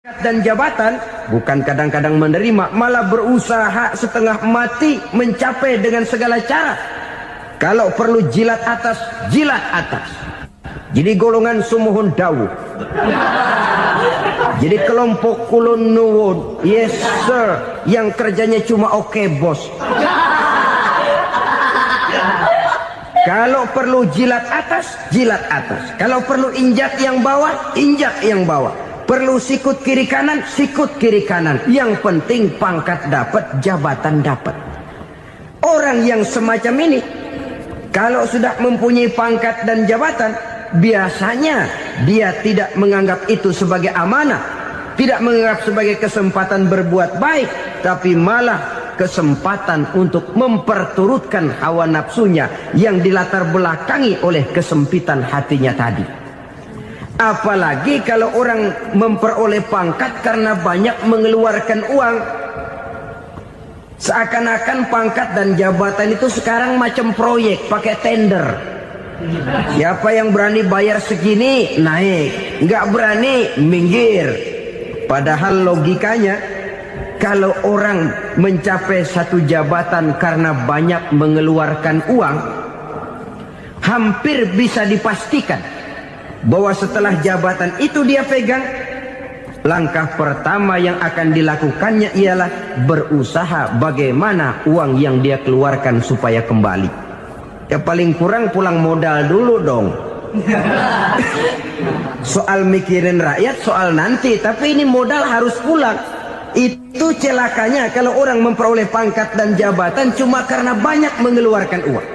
Dan jabatan bukan kadang-kadang menerima, malah berusaha setengah mati mencapai dengan segala cara. Kalau perlu jilat atas, jilat atas. Jadi golongan sumuhun dawu. Jadi kelompok kulon nuwun, yes sir, yang kerjanya cuma oke bos. Kalau perlu jilat atas, jilat atas. Kalau perlu injak yang bawah, injak yang bawah. Perlu sikut kiri kanan, sikut kiri kanan. Yang penting pangkat dapat, jabatan dapat. Orang yang semacam ini, kalau sudah mempunyai pangkat dan jabatan, biasanya dia tidak menganggap itu sebagai amanah, tidak menganggap sebagai kesempatan berbuat baik, tapi malah kesempatan untuk memperturutkan hawa nafsunya yang dilatar belakangi oleh kesempitan hatinya tadi. Apalagi kalau orang memperoleh pangkat karena banyak mengeluarkan uang. Seakan-akan pangkat dan jabatan itu sekarang macam proyek, pakai tender. Siapa yang berani bayar segini, naik. Nggak berani, minggir. Padahal logikanya, kalau orang mencapai satu jabatan karena banyak mengeluarkan uang, hampir bisa dipastikan bahwa setelah jabatan itu dia pegang, langkah pertama yang akan dilakukannya ialah berusaha bagaimana uang yang dia keluarkan supaya kembali. Ya paling kurang pulang modal dulu dong. Soal mikirin rakyat soal nanti, tapi ini modal harus pulang. Itu celakanya kalau orang memperoleh pangkat dan jabatan cuma karena banyak mengeluarkan uang.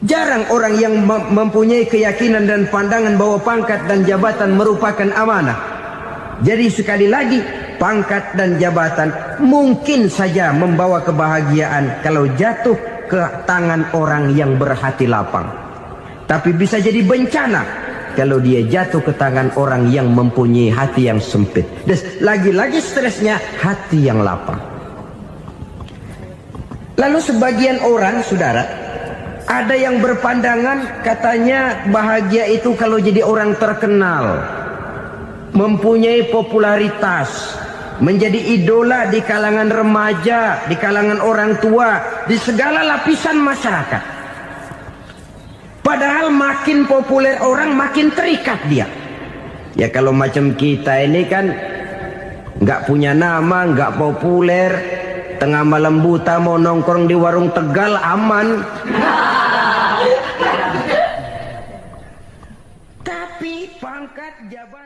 Jarang orang yang mempunyai keyakinan dan pandangan bahwa pangkat dan jabatan merupakan amanah. Jadi sekali lagi, pangkat dan jabatan mungkin saja membawa kebahagiaan kalau jatuh ke tangan orang yang berhati lapang. Tapi bisa jadi bencana kalau dia jatuh ke tangan orang yang mempunyai hati yang sempit. Dan lagi-lagi stresnya hati yang lapang. Lalu sebagian orang, saudara, ada yang berpandangan katanya bahagia itu kalau jadi orang terkenal, mempunyai popularitas, menjadi idola di kalangan remaja, di kalangan orang tua, di segala lapisan masyarakat. Padahal makin populer orang makin terikat dia. Ya kalau macam kita ini kan nggak punya nama, nggak populer, tengah malam buta mau nongkrong di warung Tegal aman. Tapi pangkat jabatan